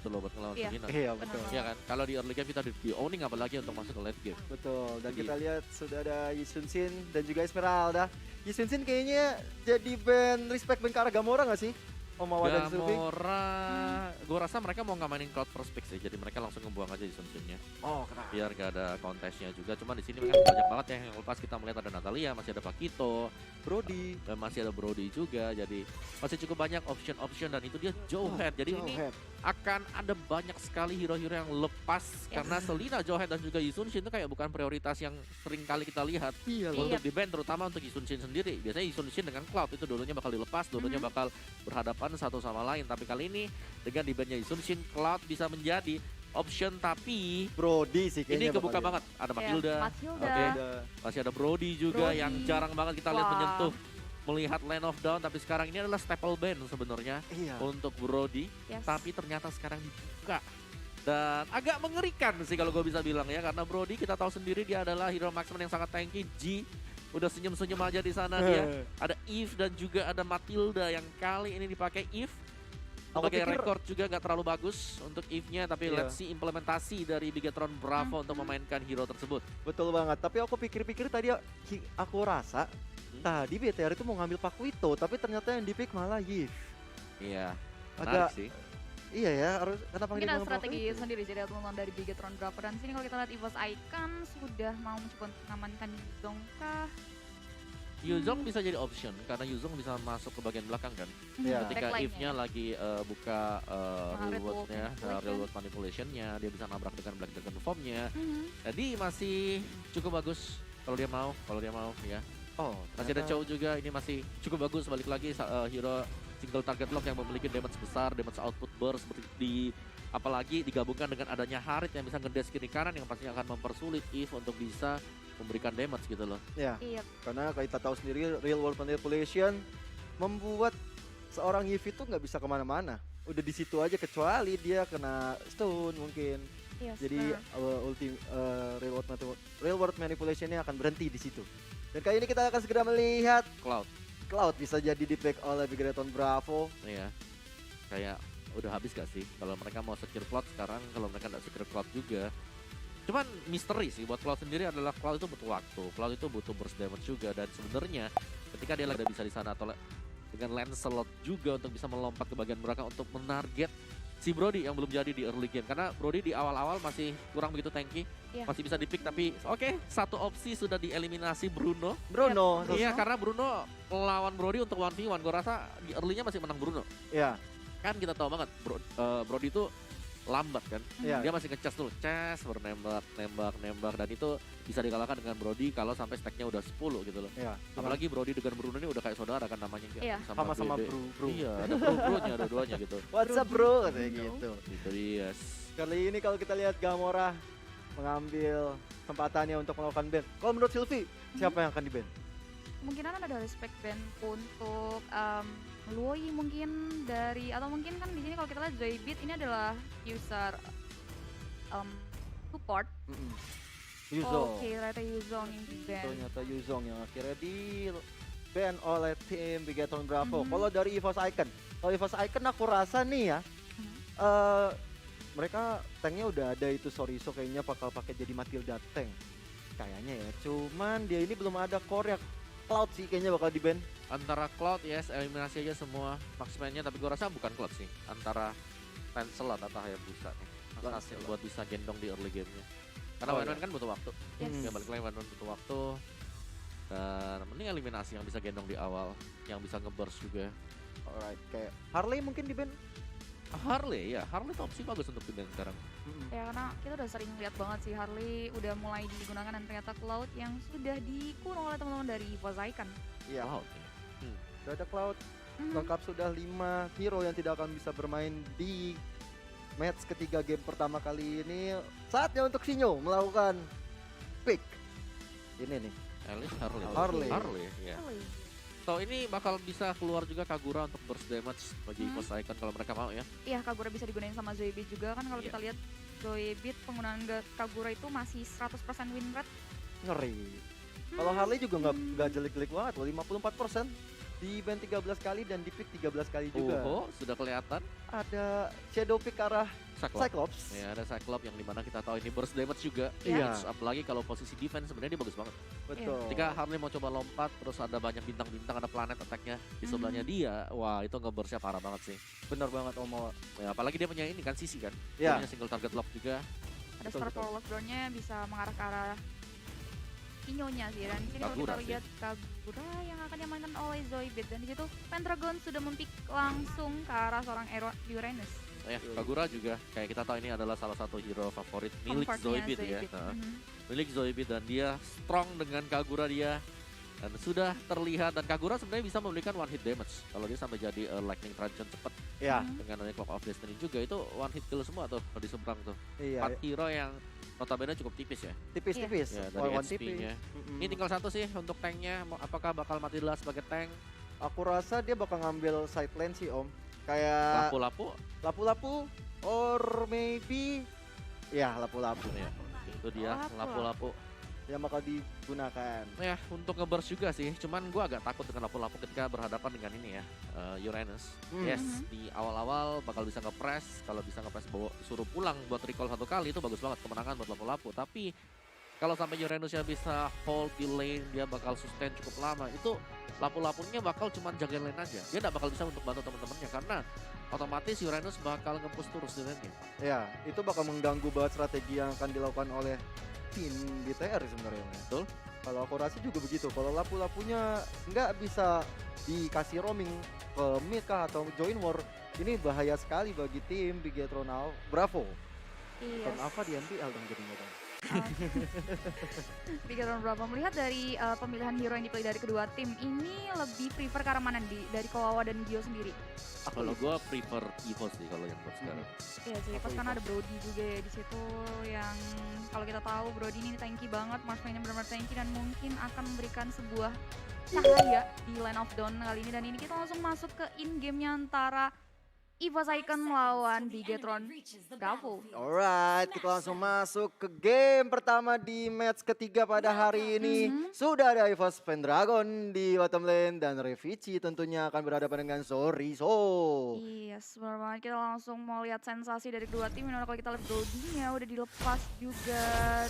gitu loh buat ngelawan Iya. Selina. Iya, Benar betul. banget. Iya kan? Kalau di early game kita di owning apalagi untuk masuk ke late game. Betul. Dan Jadi- kita lihat sudah ada Yi Sun-shin dan juga Esmeralda. Yi Sun-shin kayaknya jadi band respect band ke arah Gamora nggak sih? Omawa dan Zulfi. Gamora, gue rasa mereka mau nggak mainin Cloud First Pick sih, jadi mereka langsung ngebuang aja di Sun-Shin-nya. Oh, kenapa? Biar gak ada kontesnya juga, cuman di sini kan banyak banget ya yang lepas kita melihat ada Natalia, masih ada Pakito, Brody. dan masih ada Brody juga, jadi masih cukup banyak option-option dan itu dia Jowhead. Jadi ini Jowhead. akan ada banyak sekali hero-hero yang lepas karena Selina, Jowhead dan juga Yi Sun-shin itu kayak bukan prioritas yang sering kali kita lihat Iya loh. untuk di band, terutama untuk Yi Sun-shin sendiri. Biasanya Yi Sun-shin dengan Cloud itu dulunya bakal dilepas, dulunya bakal berhadapan satu sama lain. Tapi kali ini dengan di bandnya Yi Sun-shin, Cloud bisa menjadi option, tapi Brody sih ini kayaknya. kebuka banget. Ada Matilda, Matilda. Oke. Udah. masih ada Brody juga Brody. yang jarang banget kita lihat Wah. menyentuh melihat Land of Dawn, tapi sekarang ini adalah staple band sebenarnya Iya. untuk Brody. Yes. Tapi ternyata sekarang dibuka dan agak mengerikan sih kalau gue bisa bilang ya, karena Brody kita tahu sendiri dia adalah hero marksman yang sangat tanky. G udah senyum-senyum aja di sana dia. Ada Eve dan juga ada Matilda yang kali ini dipakai Eve. Aku Sebagai pikir- record juga gak terlalu bagus untuk Eve-nya, tapi Iya. let's see implementasi dari Bigetron Bravo untuk memainkan hero tersebut. Betul banget. Tapi aku pikir-pikir tadi aku rasa tadi BTR itu mau ngambil Pakuito, tapi ternyata yang dipick malah Yves. Iya, Agak menarik sih. iya ya, harus kenapa Mungkin ada ngambil strategi Pakuito? sendiri jadi teman-teman dari Bigetron Bravo. Dan sini kalau kita lihat EVOS Icon sudah mau mencoba untuk mengamankan Yuzong kah? Yuzong bisa jadi option karena Yuzong bisa masuk ke bagian belakang kan. Iya. Ketika Backline-nya Eve-nya ya. lagi buka Red Wolf reward-nya, Manipulation. real world manipulation-nya, dia bisa nabrak dengan Black Dragon Form-nya. Mhm. Jadi masih cukup bagus kalau dia mau ya. Oh, Masih ada ternyata- Chow juga, ini masih cukup bagus. Balik lagi hero single target lock yang memiliki damage besar, damage output burst seperti apalagi digabungkan dengan adanya Harit yang bisa ngedes kiri kanan yang pastinya akan mempersulit Eve untuk bisa memberikan damage gitu loh. Ya, Iya. karena kita tahu sendiri real world manipulation membuat seorang Yves itu nggak bisa kemana-mana. Udah di situ aja kecuali dia kena stun mungkin. Yes, Jadi benar. real world manipulationnya akan berhenti di situ. Dan kali ini kita akan segera melihat Cloud, Cloud bisa jadi di pick oleh Bigetron Bravo. ya kayak udah habis gak sih kalau mereka mau secure Cloud sekarang, kalau mereka nggak secure Cloud juga. Cuman misteri sih buat Cloud sendiri adalah Cloud itu butuh waktu, Cloud itu butuh burst damage juga, dan sebenarnya ketika dia lagi bisa di sana atau dengan Lancelot juga untuk bisa melompat ke bagian belakang untuk menarget si Brody yang belum jadi di early game, karena Brody di awal-awal masih kurang begitu tanky, Iya. masih bisa di-pick, tapi oke, satu opsi sudah dieliminasi Bruno. Bruno, Iya, karena Bruno melawan Brody untuk 1v1, gue rasa di early-nya masih menang Bruno. ya, Kan kita tahu banget Brody itu lambat kan, ya. dia masih ngecas dulu, nembak, dan itu bisa dikalahkan dengan Brody kalau sampai stacknya udah 10 gitu loh. Ya, Apalagi Brody dengan Bruno ini udah kayak saudara kan namanya kan, Iya. sama-sama Dede. bro. Iya, ada bro-bronya dua-duanya gitu. What's up bro? Katanya Bruno. gitu. Itu dia. Kali ini kalau kita lihat Gamora mengambil kesempatannya untuk melakukan ban. Kalau menurut Sylvie, siapa yang akan di ban? Kemungkinan ada respect band untuk Luoi mungkin dari, atau mungkin kan di sini kalau kita lihat Zoidbeat ini adalah user support. Yuzong. Oke, ternyata Yuzong yang di band. Ternyata Yuzong yang akhirnya di ban oleh tim Bigetron Bravo. Mhm. Kalau dari EVOS Icon, kalau EVOS Icon aku rasa nih ya, Mhm. mereka tanknya udah ada itu Soriso kayaknya bakal pakai jadi Matilda tank. Kayaknya ya, cuman dia ini belum ada core ya. Cloud sih kayaknya bakal di ban. Antara Cloud, yes, eliminasi aja semua marksman-nya, tapi gue rasa bukan Cloud sih. Antara Lancelot atau Hayabusa nih. Hasil buat bisa gendong di early game-nya. Karena Oh, Wan-Wan iya. kan butuh waktu. Yes. Ya balik lagi Wan-Wan butuh waktu. Dan mending eliminasi yang bisa gendong di awal, yang bisa nge-burst juga. Alright, kayak Harley mungkin di ban. Harley ya, Harley tuh opsi bagus untuk di-ban sekarang. Ya karena kita udah sering lihat banget sih Harley udah mulai digunakan, dan ternyata Cloud yang sudah dikurung oleh teman-teman dari EVOS Icon. Iya, Wow. sudah ada Cloud. Mhm. Lengkap sudah 5 hero yang tidak akan bisa bermain di match ketiga game pertama kali ini. Saatnya untuk Sinyo melakukan pick. Ini nih. Alice Harley. Harley. Harley, ya. Harley. So ini bakal bisa keluar juga Kagura untuk burst damage bagi Hmm. EVOS Icon kalau mereka mau ya. Iya, Kagura bisa digunain sama Zoidbeat juga kan. Kalau Iya. kita lihat Zoidbeat penggunaan Kagura itu masih 100% win rate. Ngeri. Kalau Harley juga nggak jelek-jelek banget, loh, 54% di Di ban 13 kali dan di pick 13 kali juga. Sudah kelihatan. Ada shadow pick ke arah Cyclops. Ya, ada Cyclops yang dimana kita tahu ini burst damage juga. Iya. Apalagi kalau posisi defense sebenarnya dia bagus banget. Betul. Ketika Harley mau coba lompat, terus ada banyak bintang-bintang, ada planet attack-nya di sebelahnya dia. Wah, itu nge-burst-nya parah banget sih. Bener banget Omo. Ya, apalagi dia punya ini kan sisi kan. Iya. Dia punya single target lock juga. Ada Betul, Star betul. Power Lockdown-nya bisa mengarah ke arah Sinyonya sih. Dan di sini kalau Kagura kita sih. lihat Kagura yang akan diamankan oleh Zoidberg. Dan di situ Pendragon sudah mempick langsung ke arah seorang Uranus. Ya, Kagura juga kayak kita tahu ini adalah salah satu hero favorit milik Comfortnya Zoidberg ya. Zoidberg. Nah, Mhm. milik Zoidberg dan dia strong dengan Kagura dia. Dan sudah terlihat dan Kagura sebenarnya bisa memberikan one hit damage. Kalau dia sampai jadi lightning transition cepat Iya. dengan adanya Clock of Destiny juga itu one hit kill semua tuh kalau di seberang tuh. Iya. 4 hero yang notabene cukup tipis ya. Tipis-tipis. Ya, One dari tipis. HP-nya. Mm-mm. Ini tinggal satu sih untuk tanknya, apakah bakal mati dulu sebagai tank? Aku rasa dia bakal ngambil side lane sih Om. Kayak Lapu-lapu lapu-lapu or maybe ya lapu-lapu ya. Itu dia lapu-lapu. yang bakal digunakan. Ya, untuk nge-burst juga sih. Cuman gua agak takut dengan lapu-lapu ketika berhadapan dengan ini ya, Uranus. Yes, di awal-awal bakal bisa nge-press. Kalau bisa nge-press bawa suruh pulang buat recall 1 kali itu bagus banget kemenangan buat lapu-lapu. Tapi kalau sampai Uranusnya bisa hold di lane, dia bakal sustain cukup lama. Itu lapu-lapunya bakal cuman jagain lane aja. Dia nggak bakal bisa untuk bantu teman-temannya karena otomatis Uranus bakal nge-push terus di lane-nya. Ya, itu bakal mengganggu banget strategi yang akan dilakukan oleh tim BTR sebenarnya. Betul. Kalau aku rasa juga begitu. Kalau lapu-lapunya nggak bisa dikasih roaming ke mid kah atau join war, ini bahaya sekali bagi tim Bigetron Bravo. Iya. Turn apa di MPL dong jadinya dong. Bigetron Bravo melihat dari pemilihan hero yang dipilih dari kedua tim ini lebih prefer ke arah mana dari Kawawa dan Gio sendiri? Kalau gua prefer Evo sih kalau yang buat sekarang. Iya sih, pas Aku karena ada Brody juga ya di situ yang kalau kita tahu Brody ini tanky banget, Marshmallow benar-benar tanky dan mungkin akan memberikan sebuah cahaya di line of dawn kali ini. Dan ini kita langsung masuk ke in game-nya antara EVOS Icon melawan Bigetron Bravo. Alright, kita langsung masuk ke game pertama di match ketiga pada hari ini. Sudah ada EVOS Pendragon di bottom lane dan Revici tentunya akan berhadapan dengan Soriso. Iya, benar banget. Kita langsung mau lihat sensasi dari kedua tim. Ini kalau kita lihat Brody-nya udah dilepas juga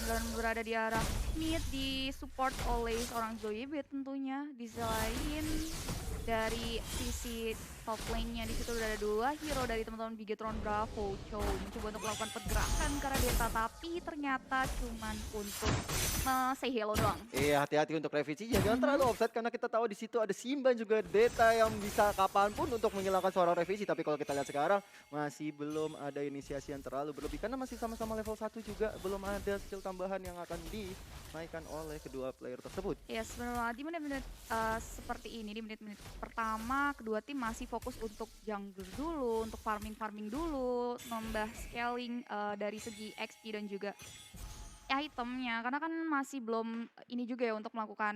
dan berada di arah mid, di support oleh seorang Zoidberg tentunya. Di sisi lain dari sisi top lane-nya di situ udah ada 2 hero dari teman-teman Bigetron Bravo. Mencoba untuk melakukan pergerakan ke arah Deta, tapi ternyata cuman untuk say hello doang. Iya, hati-hati untuk Revici. Jangan terlalu offset karena kita tahu di situ ada Simban juga Deta yang bisa kapanpun untuk menghilangkan suara Revici. Tapi kalau kita lihat sekarang masih belum ada inisiasi yang terlalu berlebih karena masih sama-sama level 1 juga. Belum ada skill tambahan yang akan dinaikkan oleh kedua player tersebut. Yes, benar. Di menit-menit seperti ini, di menit-menit pertama kedua tim masih fokus untuk jungle dulu, untuk farming dulu, nambah scaling dari segi XP dan juga itemnya, karena kan masih belum ini juga ya untuk melakukan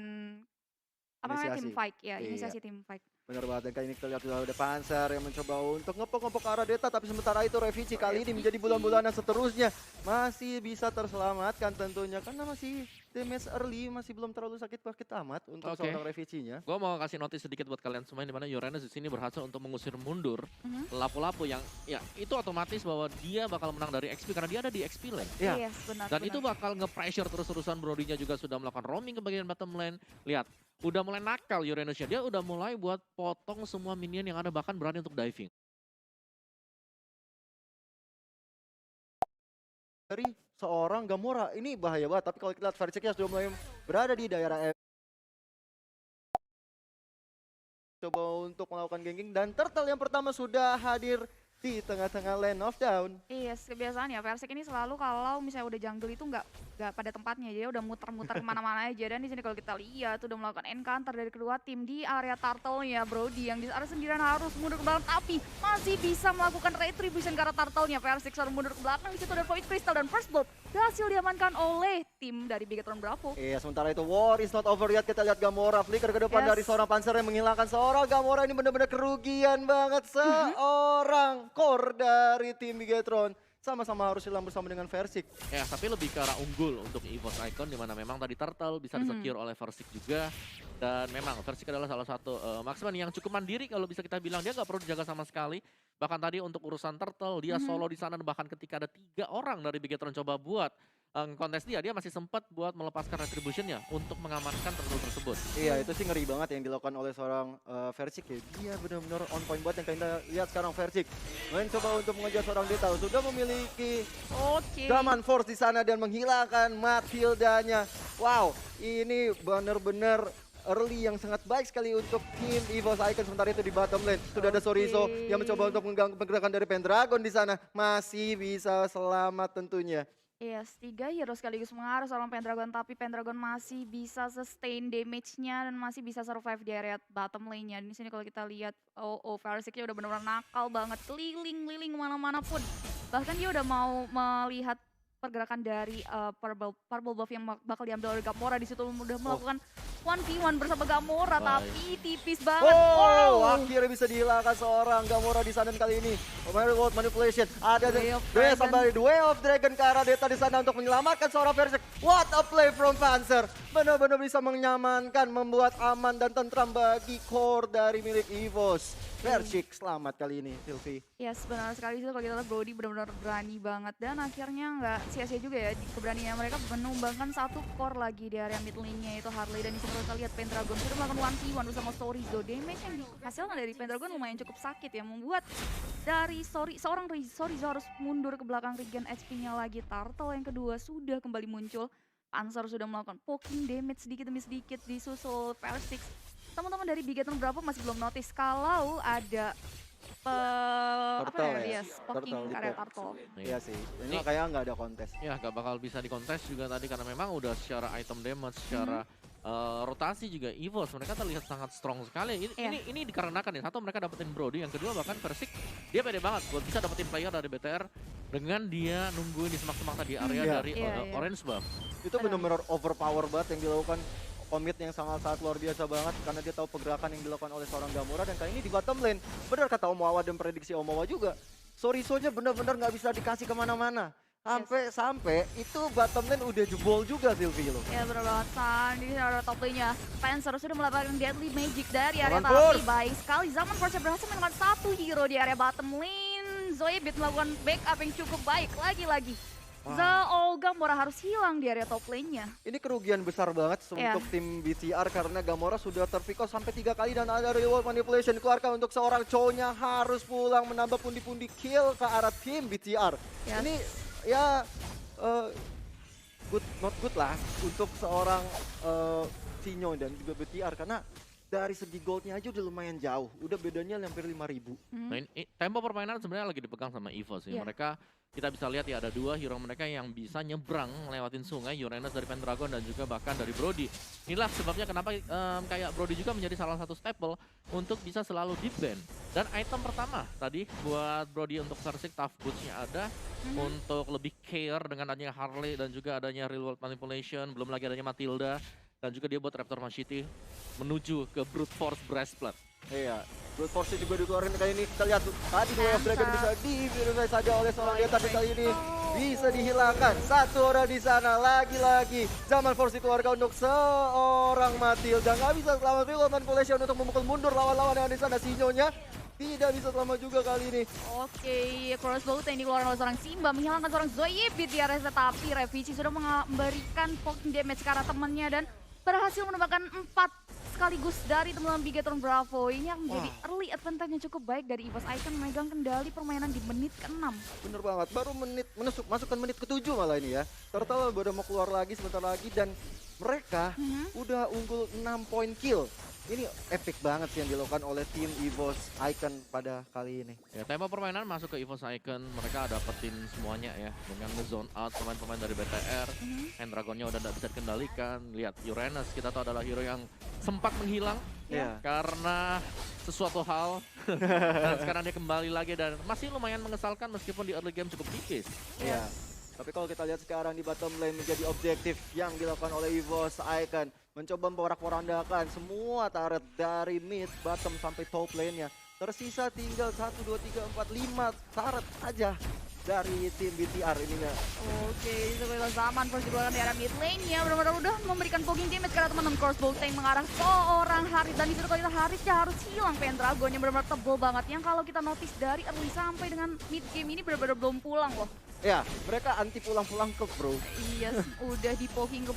apa namanya, team Inisiasi. fight ya, Iya. inisiasi team fight. Benar banget, dan kali ini kita lihat sudah ada Panzer yang mencoba untuk ngepok-ngepok ke arah Deta. Tapi sementara itu Revici kali ini menjadi bulan-bulanan seterusnya masih bisa terselamatkan tentunya. Karena masih damage early, masih belum terlalu sakit-sakit amat untuk Oke. seorang Revici-nya. Gua mau kasih notis sedikit buat kalian semua di mana Uranus di sini berhasil untuk mengusir mundur Mhm. lapu-lapu yang ya itu otomatis bahwa dia bakal menang dari XP karena dia ada di XP lane. Iya. Yes, benar. Dan itu bakal nge-pressure terus-terusan. Brody-nya juga sudah melakukan roaming ke bagian bottom lane. Lihat, udah mulai nakal Uranus-nya. Dia udah mulai buat potong semua minion yang ada, bahkan berani untuk diving. Dari seorang Gamora, ini bahaya banget. Tapi kalau kita lihat Varicek sudah mulai berada di daerah coba untuk melakukan ganking. Dan Turtle yang pertama sudah hadir di tengah-tengah lane of down. Yes, kebiasaan ya. Persik ini selalu kalau misalnya udah jungle itu nggak pada tempatnya, jadi udah muter-muter kemana-mana aja. Dan di sini kalau kita lihat udah melakukan encounter dari kedua tim di area turtle-nya Brody yang di area sendirian harus mundur ke belakang, tapi masih bisa melakukan retribution ke arah turtle-nya. Persik harus mundur ke belakang. Di situ ada Void Crystal dan First Blood berhasil diamankan oleh tim dari Bigetron Bravo. Iya, sementara itu war is not over yet. Kita lihat Gamora flicker ke depan Yes. dari seorang Panzer yang menghilangkan seorang Gamora. Ini benar-benar kerugian banget seorang core dari tim Bigetron. sama-sama harus hilang bersama dengan Versik. Ya, tapi lebih ke arah unggul untuk EVOS Icon, dimana memang tadi Turtle bisa di-secure oleh Versik juga. Dan memang Versik adalah salah satu marksman yang cukup mandiri kalau bisa kita bilang. Dia nggak perlu dijaga sama sekali. Bahkan tadi untuk urusan Turtle, dia solo di sana. Bahkan ketika ada 3 orang dari Bigetron coba buat kontes dia masih sempat buat melepaskan retributionnya untuk mengamankan Turtle tersebut. Iya, itu sih ngeri banget yang dilakukan oleh seorang Versik ya. Dia benar-benar on point banget yang kita lihat sekarang Versik. Mencoba untuk mengejar seorang Deta, sudah memiliki Gaman Force di sana dan menghilangkan Matildanya. Wow, ini benar-benar early yang sangat baik sekali untuk tim EVOS Icon. Sementara itu di bottom lane sudah ada Sorizo yang mencoba untuk mengganggu pergerakan dari Pendragon di sana. Masih bisa selamat tentunya. Yes, 3 hero sekaligus mengarah seorang Pendragon, tapi Pendragon masih bisa sustain damage-nya dan masih bisa survive di area bottom lane-nya. Di sini kalau kita lihat Versik-nya udah benar-benar nakal banget, keliling-liling kemana-mana pun. Bahkan dia udah mau melihat pergerakan dari purple buff yang bakal diambil oleh Gamora. Di situ udah melakukan 1v1 bersama Gamora, tapi tipis banget. Akhirnya bisa dihilangkan seorang Gamora di sana kali ini. World Manipulation, ada Way of The Way of Dragon ke arah Deta di sana untuk menyelamatkan seorang Versik. What a play from Panzer. Benar-benar bisa menyamankan, membuat aman dan tentram bagi core dari milik EVOS. Versik selamat kali ini, Sylvie. Yes, benar sekali. Kalau kita lihat Brody benar-benar berani banget dan akhirnya nggak sia-sia juga ya keberanian mereka menumbangkan satu core lagi di area mid lane-nya, yaitu Harley. Dan di sini kalau kita lihat Pendragon sudah melakukan 1v1 bersama Sorizo. Damage yang dihasilkan dari Pendragon lumayan cukup sakit ya, membuat dari seorang Sorizo harus mundur ke belakang, regen HP-nya lagi. Turtle yang kedua sudah kembali muncul. Panzer sudah melakukan poking damage sedikit demi sedikit, disusul Versik. Teman-teman dari Bigetron berapa masih belum notice kalau ada poking area Turtle. Iya sih, ini kayak nggak ada kontes. Ya, nggak bakal bisa dikontes juga tadi karena memang udah secara item damage, secara rotasi juga EVOS mereka terlihat sangat strong sekali. Ini dikarenakan ya, satu mereka dapetin Brody, yang kedua bahkan Versik dia pede banget buat bisa dapetin player dari BTR dengan dia nungguin di semak-semak tadi area dari Orange Buff. Itu benar-benar overpower banget yang dilakukan. Komit yang sangat luar biasa banget karena dia tahu pergerakan yang dilakukan oleh seorang Gamora. Dan kali ini di bottom lane, benar kata Omawa dan prediksi Omawa juga, Sorizo-nya benar-benar nggak bisa dikasih kemana-mana. Sampai itu bottom lane udah jebol juga, Sylvie loh. Ya benar banget, di area top lane-nya Panzer sudah melakukan deadly magic dari area Zaman tapi Force. baik sekali. Zaman Force berhasil menemukan satu hero di area bottom lane. Zoebit melakukan backup yang cukup baik lagi-lagi. Gamora harus hilang di area top lane-nya. Ini kerugian besar banget untuk tim BTR karena Gamora sudah terpikau sampai 3 kali dan ada reward manipulation dikeluarkan untuk seorang cowoknya harus pulang menambah pundi-pundi kill ke arah tim BTR. Ini ya not good lah untuk seorang Sinyo dan juga BTR karena dari segi goldnya aja udah lumayan jauh, udah bedanya hampir 5.000. Nah, tempo permainan sebenarnya lagi dipegang sama EVOS sih. Mereka kita bisa lihat ya ada 2 hero mereka yang bisa nyebrang lewatin sungai, Uranus dari Pendragon dan juga bahkan dari Brody. Inilah sebabnya kenapa kayak Brody juga menjadi salah satu staple untuk bisa selalu deep ban. Dan item pertama tadi buat Brody untuk Versik, Tough Boots-nya ada untuk lebih care dengan adanya Harley dan juga adanya Real World Manipulation, belum lagi adanya Matilda. Dan juga dia buat Raptor Machete menuju ke Brute Force Breastplate. Iya, Brute Force juga dikeluarin kali ini. Kita lihat tadi Way of Dragon bisa di-verify saja oleh seorang Deta, tapi kali ini bisa dihilangkan. Satu orang di sana, lagi-lagi Zaman Force dikeluarkan untuk seorang Matilda. Nggak bisa selamat Real Manipulation untuk memukul mundur lawan-lawan yang di sana. Sinyonya tidak bisa selamat juga kali ini. Crossbow yang dikeluarkan oleh seorang Simba menghilangkan seorang Zoebit di area, tapi Revisi sudah memberikan poking damage ke arah temannya dan berhasil menembakkan 4 sekaligus dari teman-teman Bigetron Bravo. Ini yang menjadi early advantage-nya cukup baik dari EVOS Icon memegang kendali permainan di menit ke-6. Bener banget, baru masukkan menit ke-7 malah ini ya. Turtle udah mau keluar lagi sebentar lagi dan mereka udah unggul 6 poin kill. Ini epic banget sih yang dilakukan oleh tim EVOS Icon pada kali ini. Ya, tempo permainan masuk ke EVOS Icon, mereka dapetin semuanya ya. Dengan nge-zone out pemain-pemain dari BTR, Pendragonnya udah tidak bisa dikendalikan. Lihat Uranus, kita tahu adalah hero yang sempat menghilang karena sesuatu hal. Dan sekarang dia kembali lagi dan masih lumayan mengesalkan meskipun di early game cukup tipis. Iya. Tapi kalau kita lihat sekarang di bottom lane menjadi objektif yang dilakukan oleh EVOS Icon. Mencoba memporak-porandakan semua turret dari mid, bottom sampai top lane-nya. Tersisa tinggal 1, 2, 3, 4, 5 turret aja. dari tim BTR ininya. Oke, sebenarnya zaman first dikeluarkan di area mid lane-nya benar-benar udah memberikan poking damage karena teman-teman crossbow tank mengarah seorang Haris dan disitu kalau kita Harisnya harus hilang Pendragon yang benar-benar tebel banget yang kalau kita notice dari early sampai dengan mid game ini benar-benar belum pulang loh. Ya, mereka anti pulang-pulang ke bro. Iya, udah di-poking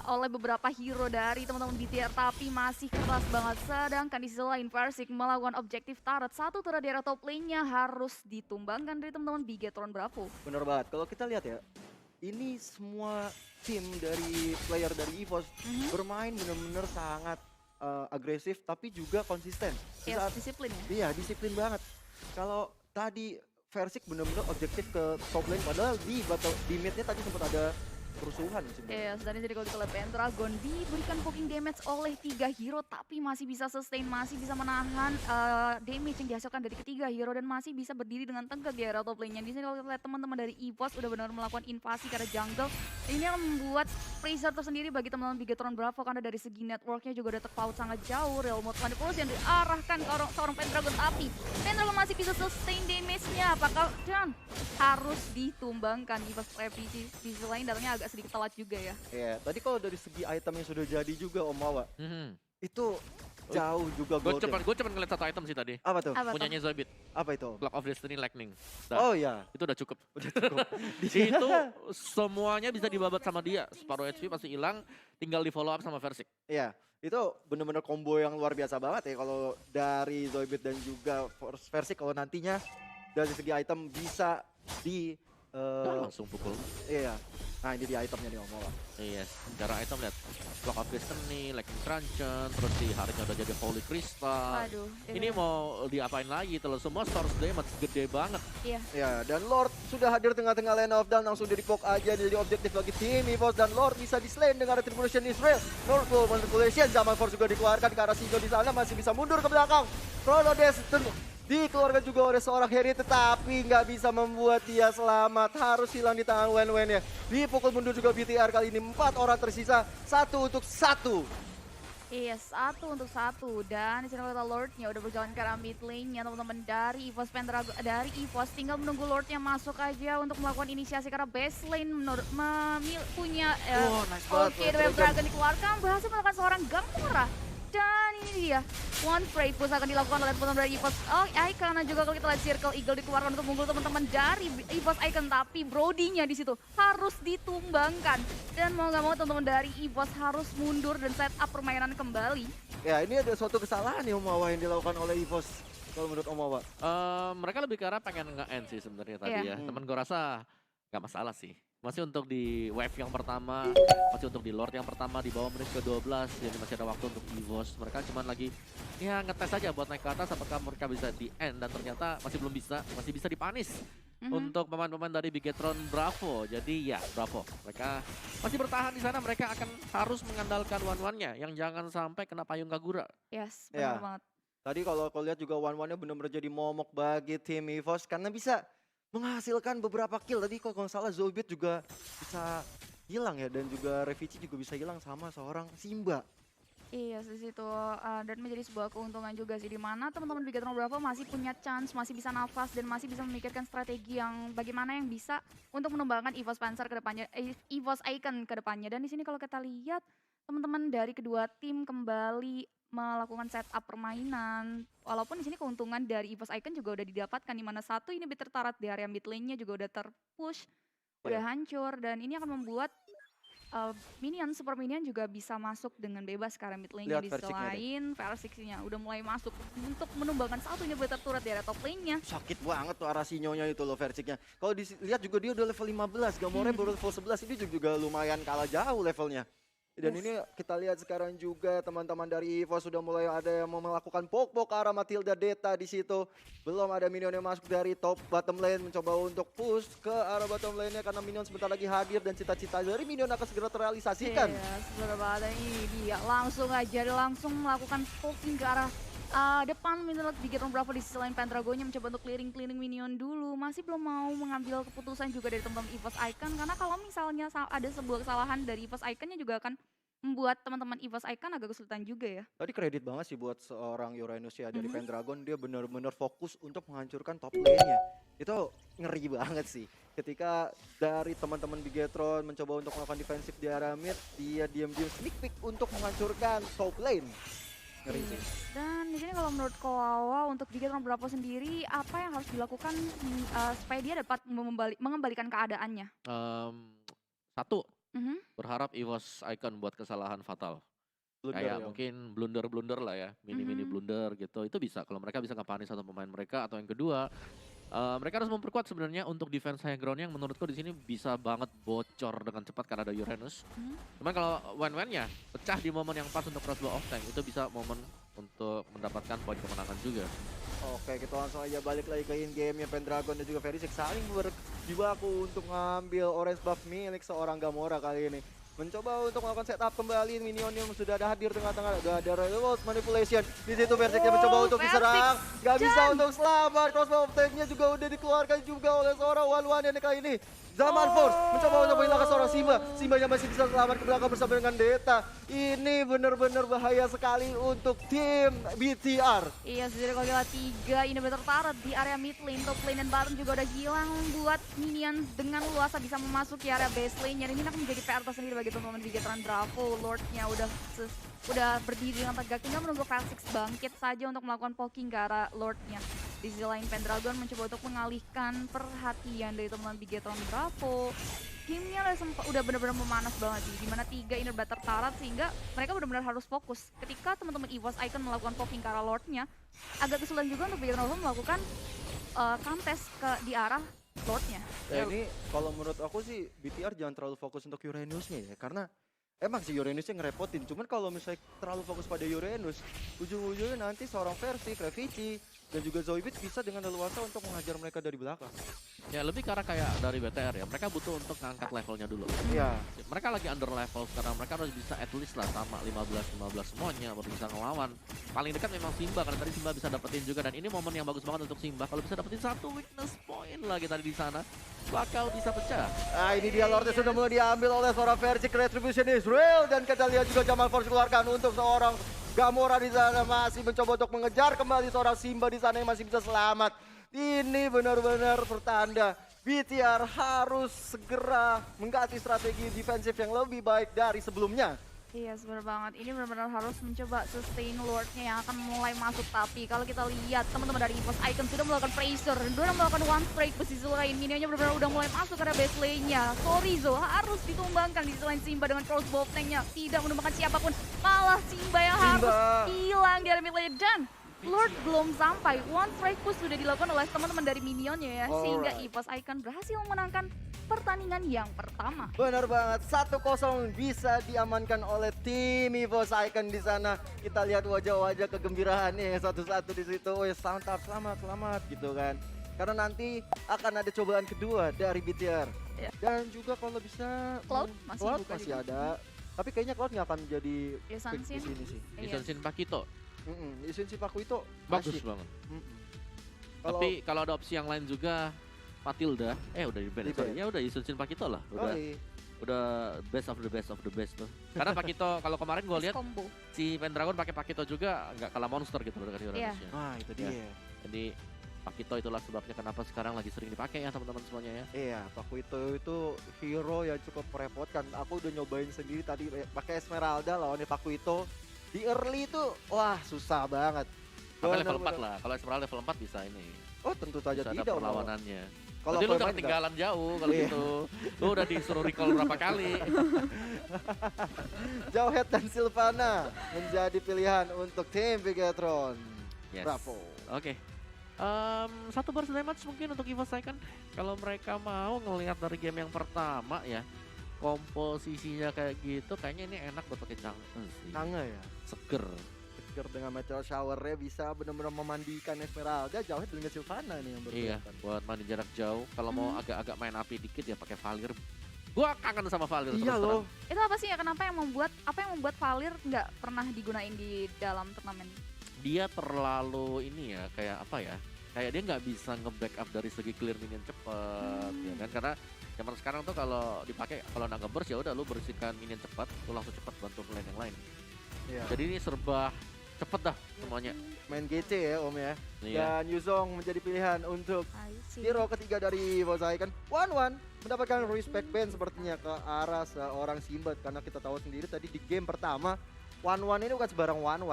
oleh beberapa hero dari teman-teman BTR tapi masih keras banget. Sedangkan di sisi lain Versik melakukan objektif turret. Satu turret di area top lane-nya harus ditumbangkan dari teman-teman Bigetron Bravo. Bener banget. Kalau kita lihat ya, ini semua tim dari player dari EVOS bermain bener-bener sangat agresif tapi juga konsisten. Di Yes, saat- disiplin ya. Iya, disiplin banget. Kalau tadi Versik bener-bener objektif ke top lane padahal di mid-nya tadi sempat ada kerusuhan sebenarnya. Yes, dan jadi kalau kita lihat Pendragon diberikan poking damage oleh 3 hero tapi masih bisa sustain, masih bisa menahan damage yang dihasilkan dari ketiga hero dan masih bisa berdiri dengan tegak di area top lane-nya. Di sini kalau kita lihat teman-teman dari EVOS udah benar melakukan invasi ke arah jungle. Ini akan membuat pressure tersendiri bagi teman-teman Bigetron Bravo karena dari segi networknya juga udah terpaut sangat jauh. Real mode manipulasi yang diarahkan ke seorang Pendragon tapi Pendragon masih bisa sustain damage-nya. Apakah dan harus ditumbangkan EVOS Revisi. Di sisi lain datangnya agak sedikit telat juga ya. Iya, tadi kalau dari segi item yang sudah jadi juga Om Wawa, Mhm. itu jauh juga Gue golden. cepet ngeliat satu item sih tadi. Apa tuh? Apa tuh? Punyanya Zoibit, Apa itu? Clock of Destiny Lightning. Dah, Oh ya, itu udah cukup. udah cukup. Itu semuanya bisa dibabat sama dia. Separuh HP pasti hilang, tinggal di follow up sama Versik. Iya, itu bener-bener combo yang luar biasa banget ya kalau dari Zoibit dan juga Versik kalau nantinya dari segi item bisa di Langsung pukul. iya. Nah, ini dia itemnya nih Om Wawa. Yes, secara item lihat Clock of Destiny, Lightning Truncheon, terus di harinya udah jadi Holy Crystal. Aduh. Ini mau diapain lagi? Terus semua source damage gede banget. Iya. Ya, dan Lord sudah hadir tengah-tengah lane of down, langsung dipok aja jadi objektif bagi tim EVOS dan Lord bisa di-slain dengan Retribution Israel. Northful Manipulation, Zaman Force juga dikeluarkan ke arah Sinjo di sana, masih bisa mundur ke belakang. Chrono Destiny dikeluarkan juga oleh seorang Harry tetapi nggak bisa membuat dia selamat, harus hilang di tangan Wen ya. Dipukul mundur juga BTR kali ini, 4 orang tersisa, 1 untuk 1. Iya, 1 untuk 1 dan di sini kita Lordnya udah berjalan ke arah mid lane-nya teman-teman dari EVOS Pendragon dari EVOS tinggal menunggu Lordnya masuk aja untuk melakukan inisiasi karena base lane punya Nice banget. oke, The Web Dragon dikeluarkan berhasil melakukan seorang Gamora. Dan ini dia, One Freight push akan dilakukan oleh teman-teman dari EVOS Icon dan juga kalau kita lihat Circle Eagle dikeluarkan untuk menggul teman-teman dari EVOS Icon tapi Brody-nya di situ harus ditumbangkan dan mau nggak mau teman-teman dari EVOS harus mundur dan set up permainan kembali. Ya, ini ada suatu kesalahan ya Om Wawa yang dilakukan oleh EVOS kalau menurut Om Wawa. Mereka lebih ke arah pengen nge-end sih sebenarnya tadi Iya. ya. Temen gue rasa nggak masalah sih. Masih untuk di wave yang pertama, masih untuk di Lord yang pertama di bawah menit ke-12, jadi masih ada waktu untuk EVOS. Mereka cuma lagi ya ngetes aja buat naik ke atas apakah mereka bisa di end dan ternyata masih belum bisa, masih bisa dipanis untuk pemain-pemain dari Bigetron Bravo. Jadi ya Bravo, mereka masih bertahan di sana, mereka akan harus mengandalkan one-one-nya yang jangan sampai kena payung Kagura. Yes, Ya. benar banget. Tadi kalau kau lihat juga one-one-nya benar-benar jadi momok bagi tim EVOS karena bisa menghasilkan beberapa kill. Tadi kalau nggak salah Zoibit juga bisa hilang ya dan juga Revici juga bisa hilang sama seorang Simba. Iya, di situ dan menjadi sebuah keuntungan juga sih di mana teman-teman Bigetron Bravo masih punya chance, masih bisa nafas dan masih bisa memikirkan strategi yang bagaimana yang bisa untuk menumbangkan EVOS Panzer ke depannya, EVOS Icon ke depannya. Dan di sini kalau kita lihat teman-teman dari kedua tim kembali melakukan setup permainan. Walaupun di sini keuntungan dari EVOS Icon juga udah didapatkan di mana satu ini tertarat di area mid lane-nya juga udah terpush, udah hancur dan ini akan membuat super minion juga bisa masuk dengan bebas ke area mid lane-nya. Lihat Di Versiknya deh. selain Versiknya udah mulai masuk untuk menumbangkan satu ini turret di area top lane-nya. Sakit banget tuh arah sinyonya itu loh Versiknya. Kalau dilihat juga dia udah level 15, Gamora baru level 11, ini juga lumayan kalah jauh levelnya. Dan Yes. ini kita lihat sekarang juga teman-teman dari EVOS sudah mulai ada yang mau melakukan poke-poke ke arah Matilda Deta di situ. Belum ada minion yang masuk dari top bottom lane mencoba untuk push ke arah bottom lane-nya karena minion sebentar lagi hadir dan cita-cita dari minion akan segera terrealisasikan. Yes, benar banget. Dan ini dia langsung melakukan poking ke arah depan menurut Bigetron Bravo di sisi lain. Pendragonnya mencoba untuk clearing minion dulu, masih belum mau mengambil keputusan juga dari teman-teman EVOS Icon karena kalau misalnya ada sebuah kesalahan dari EVOS Iconnya juga akan membuat teman-teman EVOS Icon agak kesulitan juga ya. Tadi kredit banget sih buat seorang Uranus ya dari Mhm. Pendragon, dia benar-benar fokus untuk menghancurkan top lane-nya. Itu ngeri banget sih. Ketika dari teman-teman Bigetron mencoba untuk melakukan defensif di area mid, dia diam-diam sneak peek untuk menghancurkan top lane. Ngeri Iya. sih. Dan di sini kalau menurut Kowawa untuk Bigetron Bravo sendiri apa yang harus dilakukan supaya dia dapat mengembalikan keadaannya? Satu, Mhm. berharap EVOS Icon buat kesalahan fatal. Blunder Kayak ya. mungkin blunder-blunder lah ya, mini-mini Mhm. blunder gitu. Itu bisa kalau mereka bisa ngapain satu pemain mereka, atau yang kedua, mereka harus memperkuat sebenarnya untuk defense high ground yang menurutku di sini bisa banget bocor dengan cepat karena ada Uranus. Mhm. Cuman kalau Wen-Wen-nya pecah di momen yang pas untuk crossbow off tank, itu bisa momen untuk mendapatkan poin kemenangan juga. Oke, kita langsung aja balik lagi ke in-game ya. Pendragon dan juga Verisix saling berjibaku untuk ngambil orange buff milik seorang Gamora kali ini. Mencoba untuk melakukan setup kembali, minion yang sudah ada hadir tengah-tengah, udah ada remote manipulation. Di situ Verisix yang mencoba untuk Versix, diserang, gak bisa Jan. untuk selamat. Crossbow of tank-nya juga udah dikeluarkan juga oleh seorang One-One yang kali ini. Zaman Force mencoba untuk menghilangkan seorang Simba. Simbanya masih bisa selamat ke belakang bersama dengan Deta. Ini benar-benar bahaya sekali untuk tim BTR. Iya, sejauh kalau kita 3 inhibitor turret di area mid lane, top lane dan bottom juga udah hilang, membuat minion dengan luasa bisa memasuki area base lane. Ini akan menjadi PR tersendiri bagi teman-teman Bigetron Bravo. Lordnya udah berdiri dengan tegak, tinggal menunggu Versix bangkit saja untuk melakukan poking ke arah Lordnya. Di sisi lain Pendragon mencoba untuk mengalihkan perhatian dari teman-teman Bigetron Bravo. Gamenya udah benar-benar memanas banget nih, dimana 3 inhibitor turret sehingga mereka benar-benar harus fokus. Ketika teman-teman EVOS Icon melakukan poking ke arah Lordnya, agak kesulitan juga untuk Bigetron Bravo melakukan contest di arah Lordnya. Ya ini kalau menurut aku sih BTR jangan terlalu fokus untuk Uranusnya ya, karena emang si Uranusnya ngerepotin. Cuman kalau misalnya terlalu fokus pada Uranus, ujung-ujungnya nanti seorang versi, Revici, dan juga Zoidberg bisa dengan leluasa untuk menghajar mereka dari belakang. Ya lebih karena kayak dari BTR ya, mereka butuh untuk ngangkat levelnya dulu. Iya. Mereka lagi under level sekarang, mereka harus bisa at least lah sama 15-15 semuanya baru bisa ngelawan. Paling dekat memang Simba, karena tadi Simba bisa dapetin juga, dan ini momen yang bagus banget untuk Simba. Kalau bisa dapetin satu weakness point lagi tadi di sana, bakal bisa pecah. Nah ini dia Lordnya sudah mulai diambil oleh seorang versi. Retribution is real, dan kita lihat juga Jamal Force keluarkan untuk seorang Gamora di sana, masih mencoba untuk mengejar kembali seorang Simba di sana yang masih bisa selamat. Ini benar-benar pertanda BTR harus segera mengganti strategi defensif yang lebih baik dari sebelumnya. Iya, benar banget. Ini benar-benar harus mencoba sustain Lordnya yang akan mulai masuk. Tapi kalau kita lihat teman-teman dari EVOS Icon sudah melakukan pressure, sudah melakukan one strike posisi lain. Minionnya benar-benar udah mulai masuk ke base lane-nya. Sorry Zo, harus ditumbangkan di sisi lain. Simba dengan crossbow tank-nya tidak menumbangkan siapapun. Malah Simba yang harus hilang di area mid lane. Dan Lord belum sampai, one strike push sudah dilakukan oleh teman-teman dari minionnya ya. Sehingga EVOS Icon berhasil memenangkan pertandingan yang pertama. Benar banget, 1-0 bisa diamankan oleh tim EVOS Icon di sana. Kita lihat wajah-wajah kegembiraannya satu-satu di situ. Oh ya, selamat gitu kan. Karena nanti akan ada cobaan kedua dari BTR. Ya. Dan juga kalau bisa Cloud masih Cloud buka masih juga. ada. Tapi kayaknya Cloud nggak akan menjadi Ya, pick di Sunsin. sini sih. Iya. Isensin Pakito, Isun si Paku itu bagus asyik. banget. Kalau Tapi kalau ada opsi yang lain juga, Matilda, udah di ban, Di sorry. ban. Ya udah Isensin Pakito lah, oh, iya. udah best of the best tuh. Karena Pakito kalau kemarin gue lihat Combo. si Pendragon pakai Pakito juga nggak kalah monster gitu loh dengan Iya. Uranusnya. Ah, itu Ya. dia. Jadi Pakito itulah sebabnya kenapa sekarang lagi sering dipakai ya teman-teman semuanya ya. Iya, Paku itu hero yang cukup merepotkan. Aku udah nyobain sendiri tadi pakai Esmeralda lawannya Paku itu. Di early itu wah susah banget. Sampai level 4 Bener-bener. lah. Kalau Esmeralda level 4 bisa ini. Oh, tentu saja Bisa ada tidak. malah. perlawanannya. Kalau Berarti lu udah pemain ketinggalan jauh kalau Iya. gitu. Lu udah disuruh recall berapa kali. Jauhead dan Sylvana menjadi pilihan untuk tim Bigetron. Yes. Bravo. Oke. Satu burst damage mungkin untuk EVOS Icon. Kalau mereka mau ngelihat dari game yang pertama ya, komposisinya kayak gitu, kayaknya ini enak buat pakai Chang'e sih. Kangen ya. Seger. Seger dengan meteor showernya bisa benar-benar memandikan Esmeralda. Jauhead dengan Sylvana nih yang Iya, berkelihatan. buat mandi jarak jauh. Kalau mau agak-agak main api dikit ya pakai Valir. Gua kangen sama Valir Iya terus loh. terang. Itu apa sih ya, apa yang membuat Valir nggak pernah digunain di dalam turnamen? Dia terlalu ini ya, kayak apa ya? Kayak dia nggak bisa nge-backup dari segi clear minion cepet, ya kan? Karena Zaman sekarang tuh kalau dipakai kalau nggak nge-burst ya udah lu bersihkan minion cepat, lu langsung cepat bantu lane yang lain. Iya. Jadi ini serba cepet dah semuanya. Main GC ya Om ya. Iya. Dan Yuzong menjadi pilihan untuk I see. hero ketiga dari EVOS Icon. One mendapatkan respect ban sepertinya ke arah seorang Simbat, karena kita tahu sendiri tadi di game pertama One ini bukan sebarang One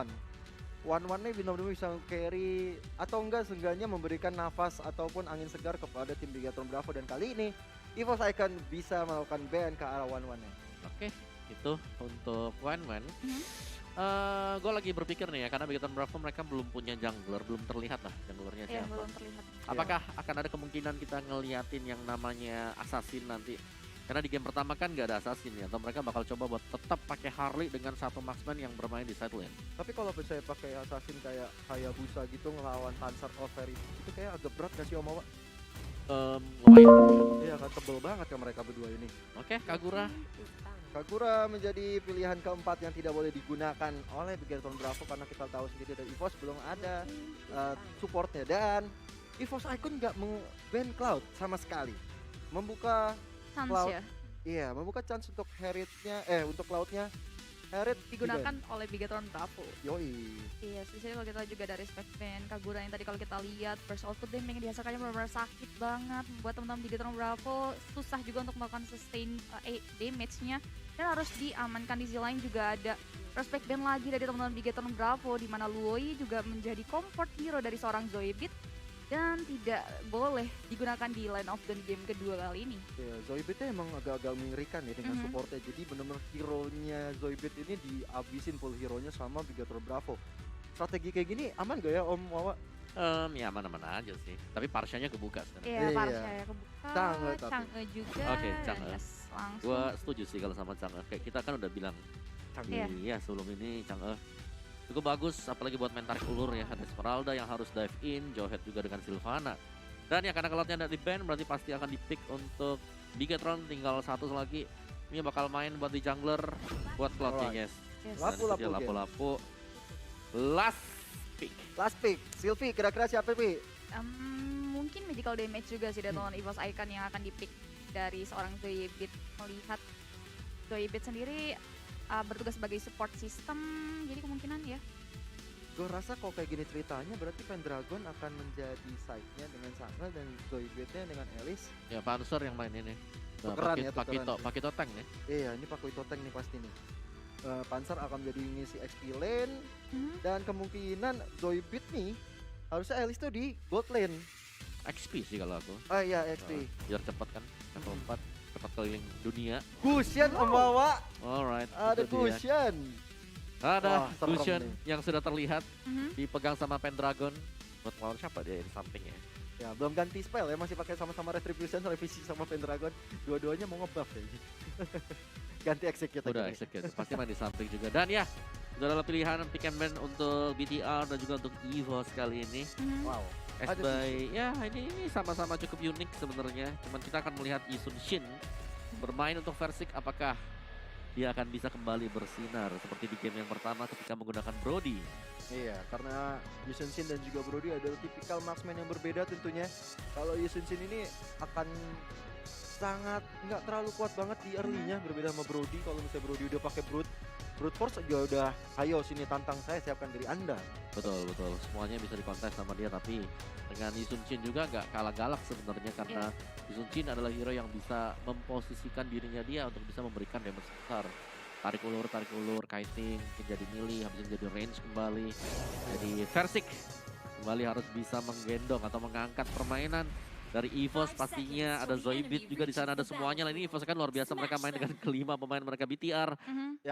ini benar-benar bisa carry atau enggak seenggaknya memberikan nafas ataupun angin segar kepada tim Bigatron Bravo, dan kali ini EVOS Icon bisa melakukan ban ke arah One-nya. Oke, itu untuk One. Mhm. Gue lagi berpikir nih ya, karena Bigatron Bravo mereka belum punya jungler, belum terlihat lah junglernya Iya, siapa. belum terlihat. Apakah akan ada kemungkinan kita ngeliatin yang namanya assassin nanti? Karena di game pertama kan nggak ada assassin ya, atau mereka bakal coba buat tetap pakai Harley dengan satu marksman yang bermain di side lane. Tapi kalau saya pakai assassin kayak Hayabusa gitu ngelawan Panzer Over itu kayak agak berat gak sih Om Awa? Lumayan. Iya kan, tebel banget kan mereka berdua ini. Oke, Kagura. Kagura menjadi pilihan keempat yang tidak boleh digunakan oleh Bigatron Bravo, karena kita tahu sendiri dari EVOS belum ada supportnya, dan EVOS Icon nggak ban Cloud sama sekali. Membuka Chance Cloud. ya Iya, membuka chance untuk untuk Cloud-nya Herit digunakan oleh Bigatron Bravo. Yoi. Iya, spesialnya kalau kita juga dari respect ban Kagura yang tadi kalau kita lihat first output damage yang dihasilkannya benar-benar sakit banget, membuat teman-teman Bigatron Bravo susah juga untuk melakukan sustain damage-nya, dan harus diamankan. Di sisi lain juga ada respect ban lagi dari teman-teman Bigatron Bravo, di mana Luoi juga menjadi comfort hero dari seorang Zoebit dan tidak boleh digunakan di line of the game kedua kali ini. Ya, Zoidberg emang agak-agak mengerikan ya dengan Mhm. supportnya. Jadi bener-bener hero-nya Zoidberg ini dihabisin full hero-nya sama Bigatron Bravo. Strategi kayak gini aman gak ya Om Wawa? Ya aman-aman aja sih. Tapi Parshanya kebuka sekarang. Iya, Iya. Parsha ya kebuka, Chang'e tapi. Chang'e juga. Oke, dan Chang'e. yes, langsung. Gua setuju sih kalau sama Chang'e. Kayak kita kan udah bilang Iya. iya sebelum ini Chang'e cukup bagus, apalagi buat main tarik ulur ya. Ada Esmeralda yang harus dive in, Jawhead juga dengan Sylvana. Dan ya karena Cloud-nya ada di ban, berarti pasti akan di-pick untuk Bigatron. Tinggal satu lagi. Ini bakal main buat di jungler, buat Cloud-nya Alright. guys. Yes. Dan itu dia Lapu-lapu, lapu-lapu. Last pick. Last pick, Sylvie kira-kira siapa Pi? Mungkin medical damage juga sih dari teman EVOS Icon yang akan di-pick dari seorang Zoebit. Melihat Zoebit sendiri bertugas sebagai support system, jadi kemungkinan ya. Gue rasa kalau kayak gini ceritanya berarti Pendragon akan menjadi side-nya dengan Chang'e dan Zoidberg-nya dengan Alice. Ya Panzer yang main ini. Nah, Tukeran ya, Pakito, tukeran. Pakito tank nih. Iya, ini Pak Toteng nih pasti nih. Panzer akan menjadi ngisi XP lane, Mhm. dan kemungkinan Zoidberg nih harusnya Alice tuh di bot lane. XP sih kalau aku. Ah iya, XP. Biar cepat kan. Level 4 cepat keliling dunia. Cushion Om Wawa, Alright. ada itu dia. cushion. Ada Wah, serem Lucian nih. yang sudah terlihat Mhm. dipegang sama Pendragon. Buat melawan siapa dia di sampingnya? Ya, belum ganti spell ya, masih pakai sama-sama Retribution, Revisi sama Pendragon. Dua-duanya mau ngebuff kayaknya. Ganti execute Udah aja nih. execute. Pasti main di samping juga. Dan ya, itu adalah pilihan pick and ban untuk BTR dan juga untuk EVOS kali ini. Mhm. Wow. As Ada by, ya ini sama-sama cukup unik sebenarnya. Cuman kita akan melihat Yisun Shin bermain untuk Versik, apakah dia akan bisa kembali bersinar seperti di game yang pertama ketika menggunakan Brody. Iya, karena Yusun Shin dan juga Brody adalah tipikal marksman yang berbeda tentunya. Kalau Yusun Shin ini akan sangat nggak terlalu kuat banget di early-nya, berbeda sama Brody. Kalau misalnya Brody udah pakai brute force aja udah, ayo sini tantang saya, siapkan diri Anda. Betul, betul. Semuanya bisa dikontes sama dia, tapi dengan Yisun Shin juga nggak kalah galak sebenarnya, karena Yisun Shin adalah hero yang bisa memposisikan dirinya dia untuk bisa memberikan damage besar. Tarik ulur, kiting, jadi melee, habis itu jadi range kembali. Jadi Versik kembali harus bisa menggendong atau mengangkat permainan dari EVOS. Pastinya ada Zoidberg juga di sana, ada semuanya lah. Ini EVOS kan luar biasa, mereka main dengan kelima pemain mereka BTR. Mhm.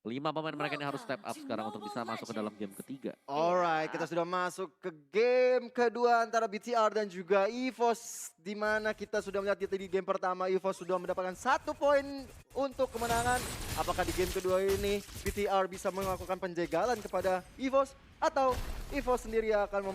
5 pemain mereka ini harus step up sekarang untuk bisa masuk ke dalam game ketiga. Alright, kita sudah masuk ke game kedua antara BTR dan juga EVOS, di mana kita sudah melihat di game pertama EVOS sudah mendapatkan 1 poin untuk kemenangan. Apakah di game kedua ini BTR bisa melakukan penjagalan kepada EVOS, atau Evo sendiri akan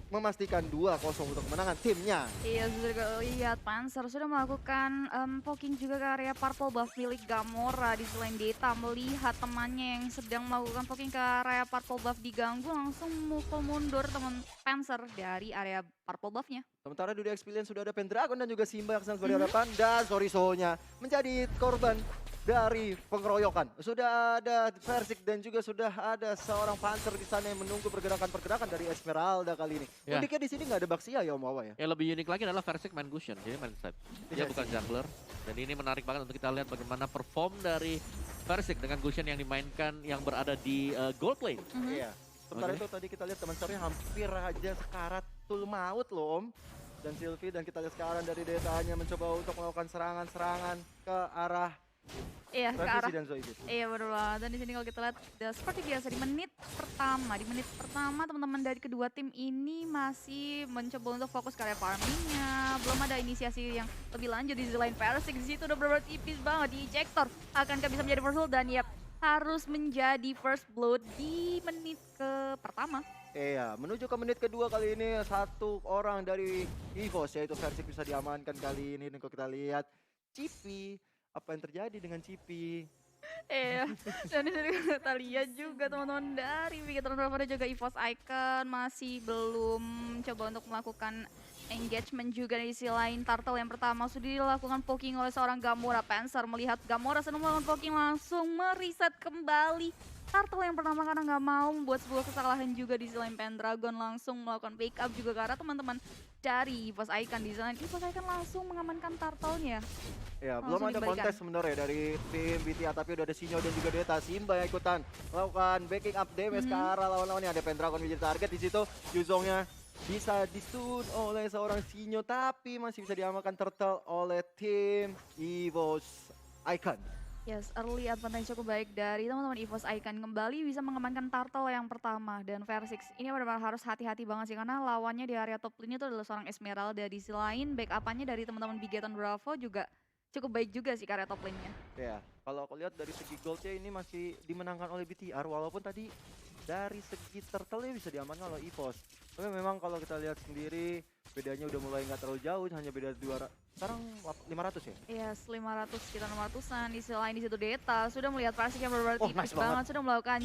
memastikan 2-0 untuk kemenangan timnya. Iya, sudah lihat Panzer sudah melakukan poking juga ke area purple buff milik Gamora. Di selain Deta melihat temannya yang sedang melakukan poking ke area purple buff diganggu, langsung mukul mundur teman Panzer dari area purple buffnya. Sementara di Experience sudah ada Pendragon dan juga Simba yang sedang berhadapan dan Soriso-nya menjadi korban dari pengeroyokan. Sudah ada Versik dan juga sudah ada seorang Panzer di sana yang menunggu pergerakan-pergerakan dari Esmeralda kali ini. Ya. Uniknya di sini nggak ada Baxia ya Om Wawa ya. Yang lebih unik lagi adalah Versik main Gusion, jadi main side. Dia Iya bukan sih. jungler. Dan ini menarik banget untuk kita lihat bagaimana perform dari Versik dengan Gusion yang dimainkan yang berada di gold lane. Iya. Sementara Oke. itu tadi kita lihat teman sorry hampir aja sekarat tul maut loh Om. Dan Sylvie dan kita lihat sekarang dari Detanya mencoba untuk melakukan serangan-serangan ke arah Iya, ke Revisi arah. dan Zoidberg. Iya benar banget. Dan di sini kalau kita lihat seperti biasa di menit pertama teman-teman dari kedua tim ini masih mencoba untuk fokus ke area farmingnya. Belum ada inisiasi yang lebih lanjut di line Versik. Di situ udah benar-benar tipis banget di ejector. Akankah bisa menjadi first blood? Dan yap, harus menjadi first blood di menit ke pertama. Iya, menuju ke menit kedua kali ini satu orang dari EVOS yaitu Versik bisa diamankan kali ini. Dan kalau kita lihat Cipi, apa yang terjadi dengan Cipi? Iya, dan di sini kita lihat juga teman-teman dari Bigetron Bravo dan juga EVOS Icon masih belum coba untuk melakukan engagement juga di sisi lain. Turtle yang pertama sudah dilakukan poking oleh seorang Gamora. Panzer melihat Gamora sedang melakukan poking langsung mereset kembali. Turtle yang pertama karena nggak mau membuat sebuah kesalahan juga di sisi lain. Pendragon langsung melakukan backup juga karena teman-teman dari EVOS Icon di sana. EVOS Icon langsung mengamankan Turtle-nya. Ya, Langsung belum ada dikembalikan. kontes sebenarnya dari tim BTA tapi udah ada Sinyo dan juga Deta. Simba yang ikutan melakukan backing up damage ke arah lawan-lawannya. Ada Pendragon menjadi target di situ. Yuzongnya bisa di-stun oleh seorang Sinyo tapi masih bisa diamankan Turtle oleh tim EVOS Icon. Yes, early advantage cukup baik dari teman-teman EVOS Icon kembali bisa mengamankan Turtle yang pertama dan Versix ini benar-benar harus hati-hati banget sih karena lawannya di area top lane itu adalah seorang Esmeralda. Di sisi lain backup-nya dari teman-teman Bigetron Bravo juga cukup baik juga sih ke area top lane-nya. Ya, kalau aku lihat dari segi goldnya ini masih dimenangkan oleh BTR walaupun tadi dari segi turtle bisa diamankan oleh EVOS. Tapi memang kalau kita lihat sendiri bedanya udah mulai nggak terlalu jauh, hanya beda 200, sekarang 500 ya? Yes, 500 sekitar 600-an. Di sisi lain di situ Deta sudah melihat Versix yang benar-benar Oh, tipis nice banget. banget sudah melakukan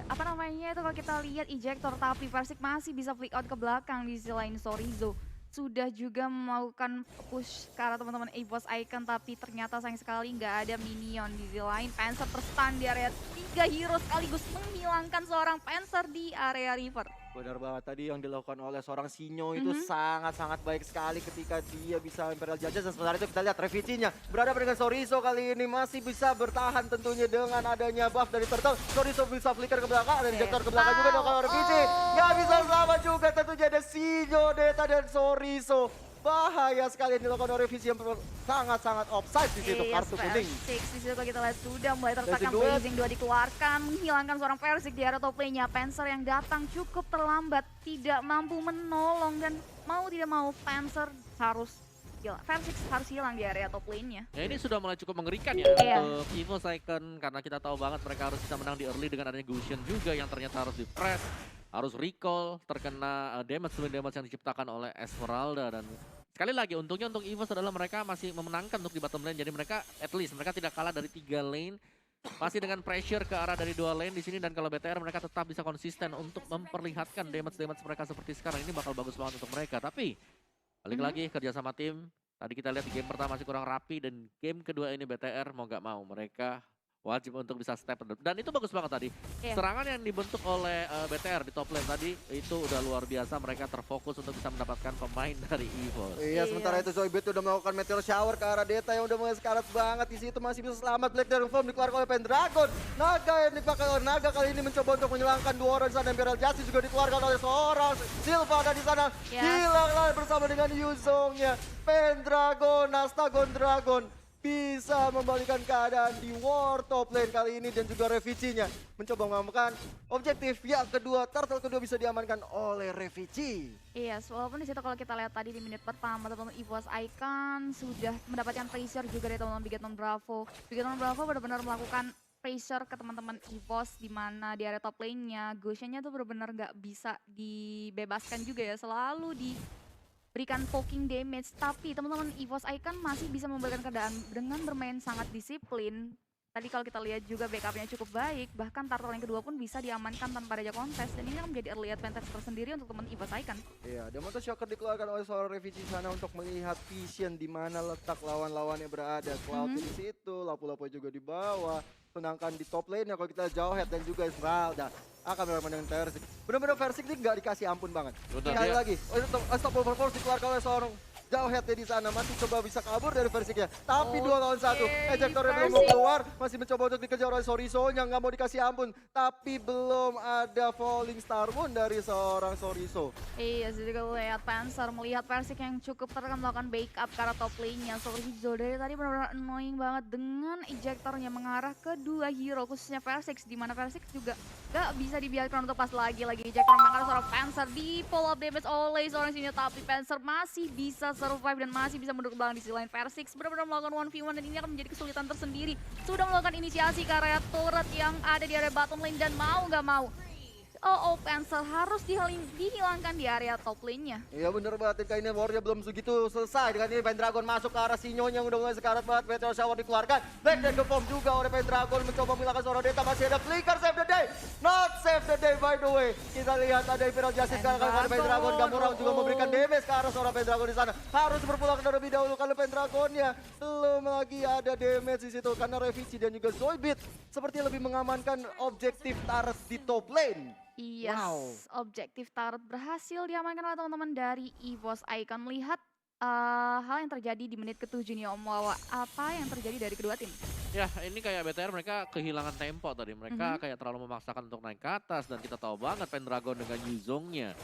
apa namanya itu kalau kita lihat ejector tapi Versix masih bisa flick out ke belakang. Di sisi lain Sorizo sudah juga melakukan push ke arah teman-teman EVOS Icon tapi ternyata sayang sekali nggak ada minion. Di sisi lain Panzer terstun di area 3 hero sekaligus menghilangkan seorang Panzer di area river. Benar banget tadi yang dilakukan oleh seorang Sinyo itu sangat-sangat baik sekali ketika dia bisa Imperial Judges. Dan sementara itu kita lihat Revicinya berhadapan dengan Sorizo kali ini masih bisa bertahan tentunya dengan adanya buff dari Turtle. Sorizo bisa flicker ke belakang, ada injektor ke belakang juga dengan Revici. Nggak bisa selamat juga tentunya ada Sinyo, Deta dan Sorizo. Bahaya sekali yang dilakukan oleh Revisi yang sangat-sangat offside di situ kartu kuning. Versix di situ kalau kita lihat sudah mulai tertekan. Blazing Blazing 2 dikeluarkan menghilangkan seorang Versix di area top lane-nya. Panzer yang datang cukup terlambat, tidak mampu menolong dan mau tidak mau Panzer harus hilang. Versix harus hilang di area top lane-nya. Ya ini sudah mulai cukup mengerikan ya Iya. untuk EVOS Icon karena kita tahu banget mereka harus bisa menang di early dengan adanya Gusion juga yang ternyata harus di-press, harus recall, terkena damage yang diciptakan oleh Esmeralda. Dan sekali lagi untungnya untuk EVOS adalah mereka masih memenangkan untuk di bottom lane, jadi mereka at least mereka tidak kalah dari 3 lane. Masih dengan pressure ke arah dari 2 lane di sini, dan kalau BTR mereka tetap bisa konsisten untuk memperlihatkan damage mereka seperti sekarang ini bakal bagus banget untuk mereka. Tapi balik lagi kerja sama tim. Tadi kita lihat di game pertama masih kurang rapi, dan game kedua ini BTR mau gak mau mereka wajib untuk bisa step dan itu bagus banget tadi. Iya. Serangan yang dibentuk oleh BTR di top lane tadi itu udah luar biasa, mereka terfokus untuk bisa mendapatkan pemain dari EVOS. Iya, sementara itu Zoidberg udah melakukan meteor shower ke arah Deta yang udah mulai sekarat banget. Di situ masih bisa selamat. Black Dragon Form dikeluarkan oleh Pendragon. Naga yang dipakai oleh Naga kali ini mencoba untuk menyilangkan 2 orang di sana. Imperial Justice juga dikeluarkan oleh seorang Silva ada di sana. Ya. Hilanglah bersama dengan Yuzongnya. Pendragon, Astagon Dragon bisa membalikan keadaan di war top lane kali ini, dan juga Revicinya mencoba mengamankan objektif yang kedua. Turtle kedua bisa diamankan oleh Revici. Iya, walaupun di situ kalau kita lihat tadi di menit pertama teman-teman EVOS Icon sudah mendapatkan pressure juga dari teman-teman Bigetron Bravo. Bigetron Bravo benar-benar melakukan pressure ke teman-teman EVOS di mana di area top lane-nya Goshen-nya tuh bener-bener nggak bisa dibebaskan juga ya, selalu diberikan poking damage. Tapi teman-teman EVOS Icon masih bisa memberikan keadaan dengan bermain sangat disiplin. Tadi kalau kita lihat juga backupnya cukup baik, bahkan turtle yang kedua pun bisa diamankan tanpa raja kontes, dan ini akan menjadi early advantage tersendiri untuk teman EVOS Icon. Iya, Demonto Shocker dikeluarkan oleh seorang Revici sana untuk melihat vision di mana letak lawan-lawannya berada. Cloud di situ, Lapu-Lapu juga di bawah. Sedangkan di top lane kalau kita Jauhead dan juga Esmeralda akan bermain dengan Versik. Benar-benar Versik ini nggak dikasih ampun banget. Sekali lagi, Unstoppable Force dikeluarkan oleh seorang Jauhead di sana, masih coba bisa kabur dari Versiknya, tapi 2 lawan 1. Ejectornya belum mau keluar, masih mencoba untuk dikejar oleh Soriso yang nggak mau dikasih ampun, tapi belum ada Falling Star Moon dari seorang Soriso. Iya, jadi kalau lihat Panzer melihat Versik yang cukup terkena melakukan backup ke arah top lane-nya. Soriso dari tadi benar-benar annoying banget dengan ejectornya mengarah ke 2 hero, khususnya Versik, di mana Versik juga gak bisa dibiarkan untuk pas lagi ejector mengarah seorang Panzer di follow up damage oleh seorang sini, tapi Panzer masih bisa survive dan masih bisa mundur ke belakang di sisi lain. Versik benar-benar melakukan 1v1 dan ini akan menjadi kesulitan tersendiri. Sudah melakukan inisiasi ke area turret yang ada di area bottom lane dan mau gak mau Panzer harus dihilangkan di area top lane-nya. Iya bener banget, kali ini warnya belum segitu selesai. Dengan ini Pendragon masuk ke arah Sinyo yang udah mulai sekarat banget. Meteor Shower dikeluarkan, Black Death Form juga oleh Pendragon mencoba menghilangkan seorang Deta. Masih ada Flicker, save the day, not save the day by the way. Kita lihat ada Imperial Justice sekarang oleh Pendragon. Gamorang juga memberikan damage ke arah seorang Pendragon di sana. Harus berpulang terlebih dahulu kalau Pendragonnya belum lagi ada damage di situ karena Revici dan juga Zoidbeat seperti lebih mengamankan objektif turret di top lane. Yes, objektif turret berhasil diamankan oleh teman-teman dari EVOS Icon. Melihat hal yang terjadi di menit ke-7 nih Om Wawa, apa yang terjadi dari kedua tim? Ya, ini kayak BTR mereka kehilangan tempo tadi. Mereka kayak terlalu memaksakan untuk naik ke atas. Dan kita tahu banget Pendragon dengan Yuzongnya.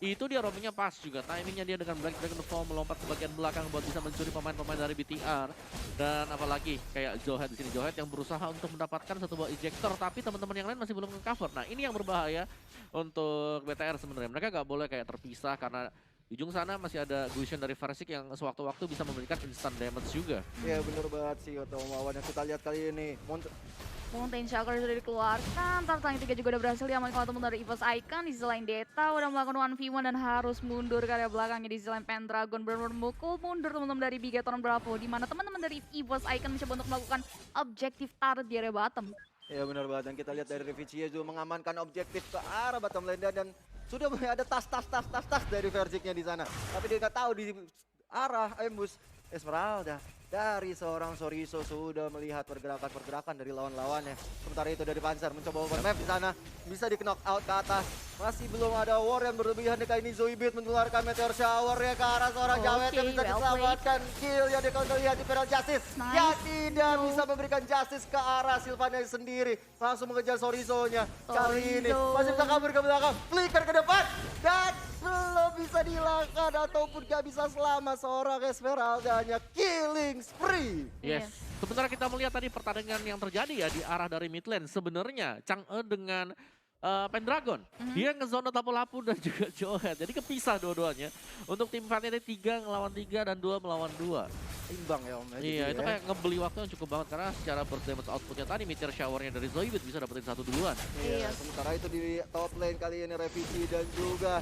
Itu dia roamingnya pas juga. Timingnya dia dengan Black Dragon Form melompat ke bagian belakang buat bisa mencuri pemain-pemain dari BTR. Dan apalagi kayak Jauhead di sini. Jauhead yang berusaha untuk mendapatkan satu buah ejector. Tapi teman-teman yang lain masih belum nge-cover. Nah ini yang berbahaya untuk BTR sebenarnya. Mereka nggak boleh kayak terpisah karena di ujung sana masih ada Gushen dari Versik yang sewaktu-waktu bisa memberikan instant damage juga. Iya bener banget sih Oto Mawan yang kita lihat kali ini. Mountain Shocker sudah dikeluarkan, Turtle yang 3 juga udah berhasil diamankan oleh teman dari EVOS Icon. Di sisi lain Deta udah melakukan 1v1 dan harus mundur ke area belakangnya. Di sisi lain Pendragon benar-benar memukul mundur teman-teman dari Bigetron Bravo. Di mana teman-teman dari EVOS Icon mencoba untuk melakukan objektif turret di area bottom. Ya benar banget, dan kita lihat dari Revici juga mengamankan objektif ke arah bottom lane dan sudah mulai ada tas dari Versiknya di sana. Tapi dia nggak tahu di arah ambush Esmeralda dari seorang Soriso sudah melihat pergerakan dari lawan-lawannya. Sementara itu dari Panzer mencoba overmap di sana, bisa di knock out ke atas. Masih belum ada war yang berlebihan. Kali ini Zoidbeat mengeluarkan Meteor Shower ya ke arah seorang Jauhead yang bisa diselamatkan. Kill ya dia kalau lihat Imperial Justice yang tidak bisa memberikan justice ke arah Sylvania sendiri. Langsung mengejar Soriso-nya. Kali ini masih bisa kabur ke belakang, flicker ke depan dan belum bisa dihilangkan ataupun gak bisa selamat seorang Esmeralda-nya. Killing spree. Yes. Sementara kita melihat tadi pertandingan yang terjadi ya di arah dari mid lane. Sebenarnya Chang'e dengan Pendragon, dia ngezone Lapu-Lapu dan juga Jauhead. Jadi kepisah dua-duanya. Untuk tim Vanity 3 ngelawan 3 dan 2 melawan 2. Imbang ya Om. Iya, itu kayak ngebeli waktu yang cukup banget karena secara burst damage outputnya tadi Meteor Shower-nya dari Zoidbeat bisa dapetin 1 duluan. Iya, sementara itu di top lane kali ini Revici dan juga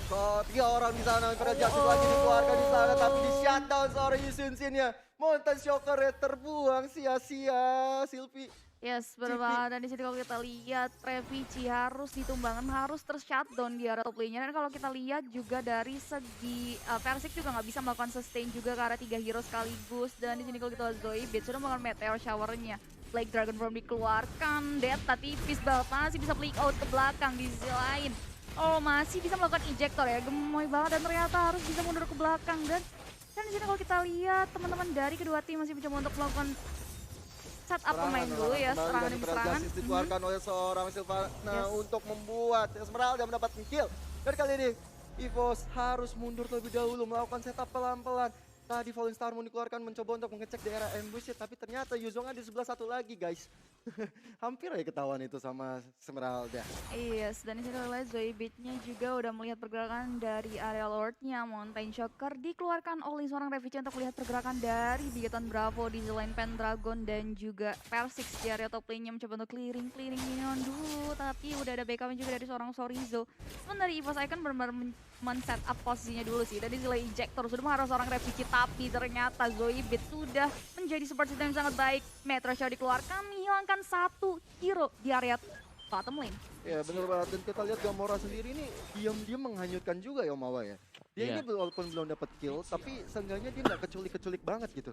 3 orang di sana. Imperial Justice lagi dikeluarkan di sana, tapi di shutdown seorang Yusun-Sin-nya. Mountain Shocker terbuang sia-sia, Sylvie. Yes, benar banget. Dan di sini kalau kita lihat Revici harus ditumbangkan, harus tershutdown di area top lane-nya. Dan kalau kita lihat juga dari segi Versik juga nggak bisa melakukan sustain juga ke arah 3 hero sekaligus. Dan di sini kalau kita lihat Zoidbeat sudah melakukan Meteor Shower-nya. Black Dragon Form dikeluarkan, Deta tipis banget, masih bisa flick out ke belakang di sisi lain. Masih bisa melakukan ejector ya, gemoy banget dan ternyata harus bisa mundur ke belakang. Dan di sini kalau kita lihat teman-teman dari kedua tim masih mencoba untuk melakukan setup pemain dulu ya, serangan demi serangan. Dikeluarkan oleh seorang Sylvana untuk membuat Esmeralda mendapatkan kill. Dan kali ini EVOS harus mundur terlebih dahulu, melakukan setup pelan-pelan. Tadi Fallen Star Moon dikeluarkan mencoba untuk mengecek daerah ambush ya, tapi ternyata Yuzong ada di sebelah satu lagi guys. Hampir aja ketahuan itu sama Esmeralda. Yes, dan di sini oleh Zoidberg-nya juga udah melihat pergerakan dari area Lord-nya. Mountain Shocker dikeluarkan oleh seorang Revici untuk melihat pergerakan dari Bigeton Bravo di selain Pendragon dan juga Persix di area top lane-nya mencoba untuk clearing minion dulu. Tapi udah ada backup juga dari seorang Sorizo. Cuman dari EVOS Icon benar-benar men-set up posisinya dulu sih. Dari selain Ejector sudah mengharap seorang Revici, tapi ternyata Zoidberg sudah menjadi support system yang sangat baik. Metro Show dikeluarkan menghilangkan satu hero di area bottom lane. Ya benar banget, dan kita lihat Gamora sendiri ini diam-diam menghanyutkan juga ya Mawa ya. Dia Iya. ini walaupun belum dapat kill, tapi seenggaknya dia nggak keculik-keculik banget gitu.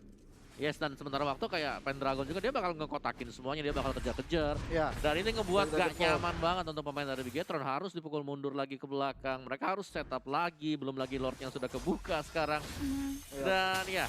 Yes, dan sementara waktu kayak Pendragon juga dia bakal ngekotakin semuanya, dia bakal kejar-kejar. Ya. Dan ini ngebuat Dari gak default. nyaman banget untuk pemain dari Bigetron, harus dipukul mundur lagi ke belakang. Mereka harus setup lagi, belum lagi Lord yang sudah kebuka sekarang. Ya. Dan ya,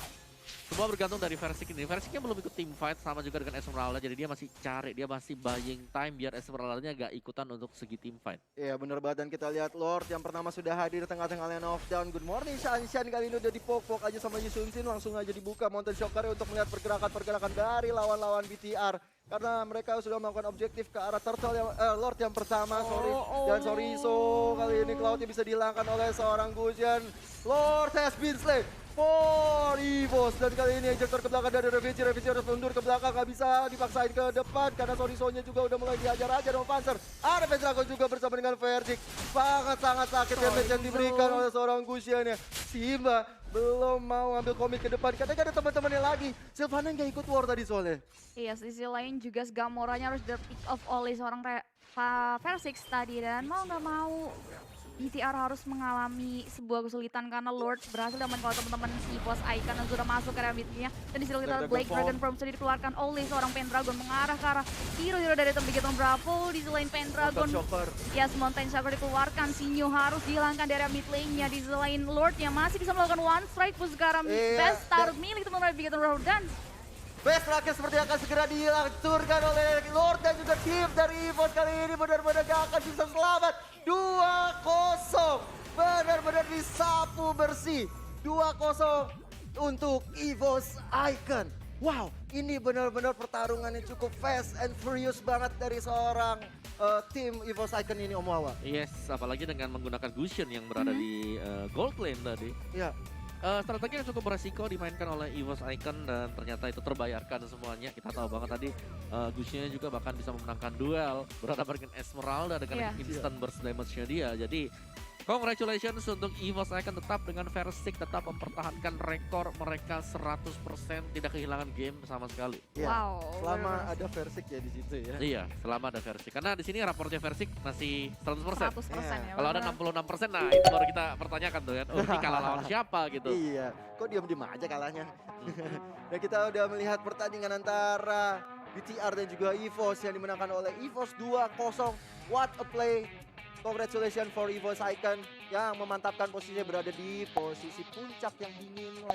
semua bergantung dari Versik ini. Versiknya belum ikut team fight, sama juga dengan Esmeralda, jadi dia masih cari, dia masih buying time biar Esmeralda-nya gak ikutan untuk segi team fight. Iya bener banget, dan kita lihat Lord yang pertama sudah hadir di tengah-tengah lane of down. Good morning Shanshan, kali ini udah dipok-pok aja sama Yusunsin, langsung aja dibuka Mountain Shocker untuk melihat pergerakan-pergerakan dari lawan-lawan BTR. Karena mereka sudah melakukan objektif ke arah Turtle yang, Lord yang pertama, dan Sorizo kali ini Cloud-nya bisa dihilangkan oleh seorang Gusion. Lord has been slain for EVOS, dan kali ini ejector ke belakang dari Revici harus mundur ke belakang, gak bisa dipaksain ke depan karena Sorizo-nya juga udah mulai dihajar-hajar sama Panzer. Ada Pendragon juga bersama dengan Verdict, sangat sakit damage yang diberikan oleh seorang Gusion ya. Simba belum mau ambil komit ke depan karena gak ada teman-temannya lagi. Sylvanas gak ikut war tadi soalnya. Iya, sisi lain juga Gamoranya harus di-pick off oleh seorang Persix tadi, dan mau nggak mau BTR harus mengalami sebuah kesulitan karena Lord berhasil dapat kalau teman-teman si Boss Icon yang sudah masuk ke area mid-nya. Dan di sini kita lihat Blake Dragon Form sudah dikeluarkan oleh seorang Pendragon mengarah ke arah hero-hero dari tim Bigeton Bravo. Di selain Pendragon, yes, Mountain Shocker dikeluarkan, Sinyo harus dihilangkan dari area mid lane-nya. Di selain Lord yang masih bisa melakukan one strike push ke arah best star milik teman-teman Bigeton Bravo, dan Best rakyat seperti akan segera dihancurkan oleh Lord dan juga tim dari EVOS kali ini benar-benar gak akan bisa selamat. 2-0, benar-benar disapu bersih. 2-0 untuk EVOS Icon. Wow, ini benar-benar pertarungan yang cukup fast and furious banget dari seorang tim EVOS Icon ini Om Wawa. Yes, apalagi dengan menggunakan Gusion yang berada di gold lane tadi. Ya. Strategi yang cukup beresiko dimainkan oleh EVOS Icon dan ternyata itu terbayarkan semuanya. Kita tahu banget tadi Gusionnya juga bahkan bisa memenangkan duel berhadapan dengan Esmeralda dengan instant burst damage-nya dia. Jadi congratulations untuk EVOS Icon tetap dengan Versik tetap mempertahankan rekor mereka 100%, tidak kehilangan game sama sekali. Ya. wow. Selama ada Versik ya di situ ya. Iya, selama ada Versik. Karena di sini raportnya Versik masih 100%. 100% ya. Kalau ada benar. 66%, nah itu baru kita pertanyakan tuh kan. Oh, ini kalah lawan siapa gitu. Iya, kok diam-diam aja kalahnya. Dan kita udah melihat pertandingan antara BTR dan juga EVOS yang dimenangkan oleh EVOS 2-0. What a play. Congratulations for EVOS Icon yang memantapkan posisinya berada di posisi puncak yang dingin.